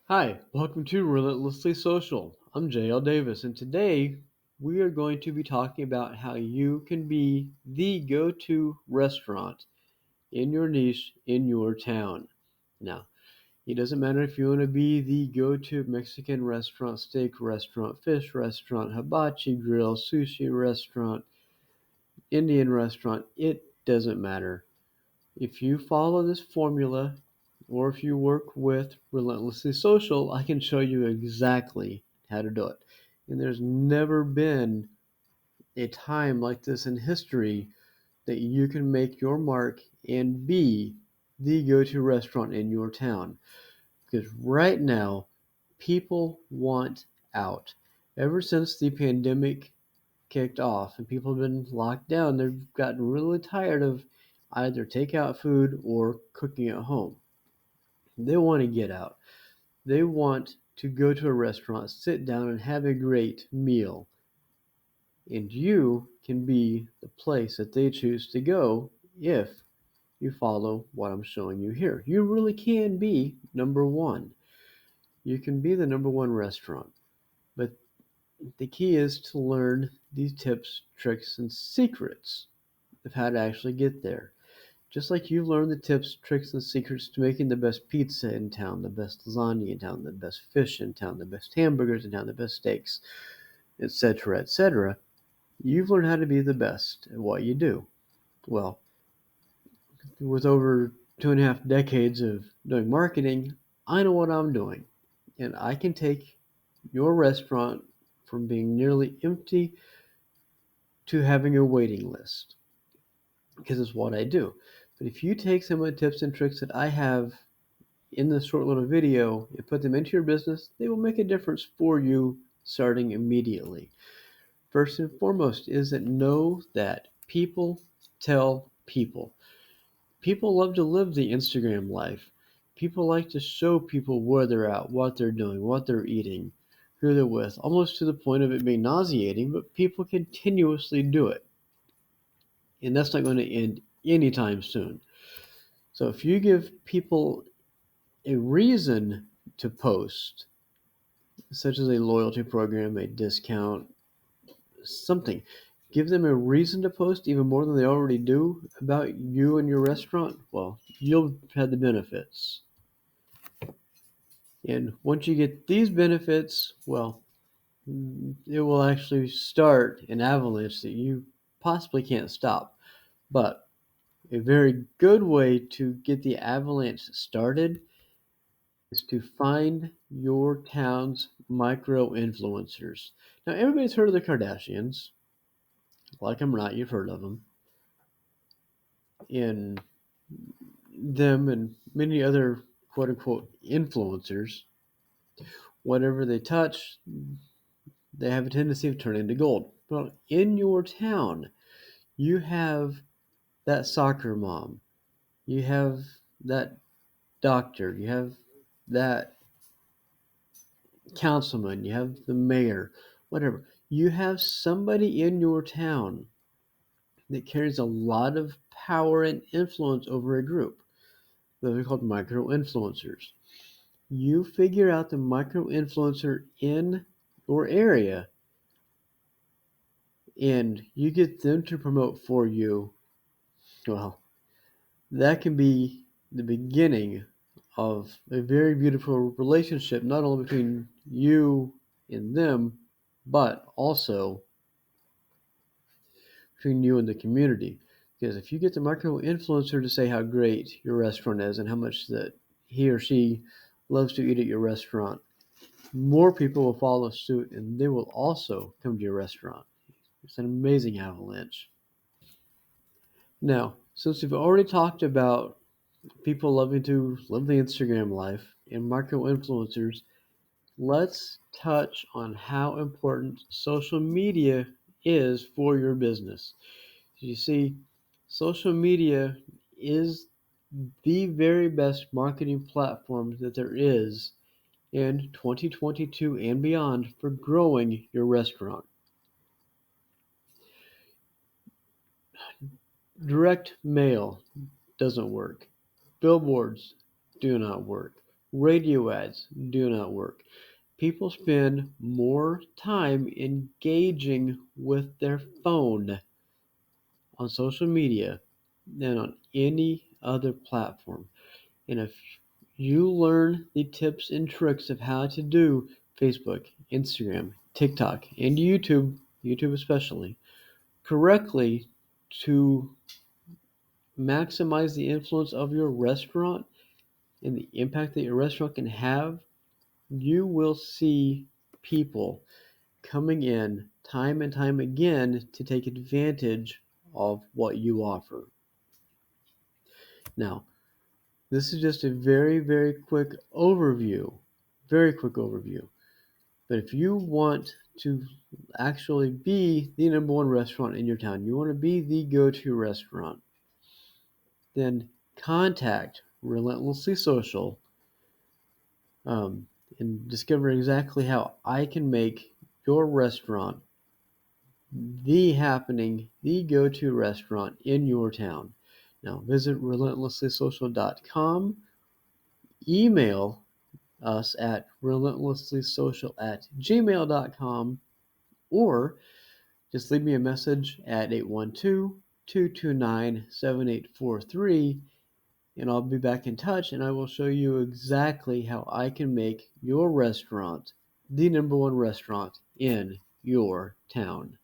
Hi, welcome to Relentlessly Social. I'm JL Davis, and today we are going to be talking about how you can be the go to restaurant in your niche in your town. Now, it doesn't matter if you want to be the go to Mexican restaurant, steak restaurant, fish restaurant, hibachi grill, sushi restaurant, Indian restaurant, it doesn't matter. If you follow this formula, or if you work with Relentlessly Social, I can show you exactly how to do it. And there's never been a time like this in history that you can make your mark and be the go to restaurant in your town. Because right now, people want out. Ever since the pandemic kicked off and people have been locked down, they've gotten really tired of either takeout food or cooking at home. They want to get out. They want to go to a restaurant, sit down, and have a great meal. And you can be the place that they choose to go if you follow what I'm showing you here. You really can be number one. You can be the number one restaurant. But the key is to learn these tips, tricks, and secrets of how to actually get there. Just like you learn the tips, tricks, and secrets to making the best pizza in town, the best lasagna in town, the best fish in town, the best hamburgers in town, the best steaks, etc., etc., you've learned how to be the best at what you do. Well, with over 2.5 decades of doing marketing, I know what I'm doing. And I can take your restaurant from being nearly empty to having a waiting list because it's what I do. But if you take some of the tips and tricks that I have in this short little video and put them into your business, they will make a difference for you starting immediately. First and foremost is that know that people tell people. People love to live the Instagram life. People like to show people where they're at, what they're doing, what they're eating, who they're with, almost to the point of it being nauseating, but people continuously do it. And that's not going to end anytime soon. So if you give people a reason to post, such as a loyalty program, a discount, something. Give them a reason to post even more than they already do about you and your restaurant. Well, you'll have the benefits. And once you get these benefits, well, it will actually start an avalanche that you possibly can't stop. But a very good way to get the avalanche started is to find your town's micro influencers. Now, everybody's heard of the Kardashians. Like them or not, you've heard of them. And them and many other quote unquote influencers, whatever they touch, they have a tendency of turning to gold. Well, in your town, you have that soccer mom, you have that doctor, you have that councilman, you have the mayor, whatever. You have somebody in your town that carries a lot of power and influence over a group. Those are called micro influencers. You figure out the micro influencer in your area and you get them to promote for you, well, that can be the beginning of a very beautiful relationship, not only between you and them, but also between you and the community. Because if you get the micro influencer to say how great your restaurant is and how much that he or she loves to eat at your restaurant, more people will follow suit and they will also come to your restaurant. It's an amazing avalanche. Now, since we've already talked about people loving to live the Instagram life and micro influencers, let's touch on how important social media is for your business. You see, social media is the very best marketing platform that there is in 2022 and beyond for growing your restaurant. Direct mail doesn't work. Billboards do not work. Radio ads do not work. People spend more time engaging with their phone on social media than on any other platform. And if you learn the tips and tricks of how to do Facebook, Instagram, TikTok, and YouTube especially, correctly to maximize the influence of your restaurant and the impact that your restaurant can have, you will see people coming in time and time again to take advantage of what you offer. Now, this is just a very, very quick overview. Very quick overview. But if you want to actually be the number one restaurant in your town, you want to be the go-to restaurant, then contact Relentlessly Social and discover exactly how I can make your restaurant the go-to restaurant in your town. Now visit relentlesslysocial.com, email us at relentlesslysocial@gmail.com, or just leave me a message at 812-229-7843, and I'll be back in touch and I will show you exactly how I can make your restaurant the number one restaurant in your town.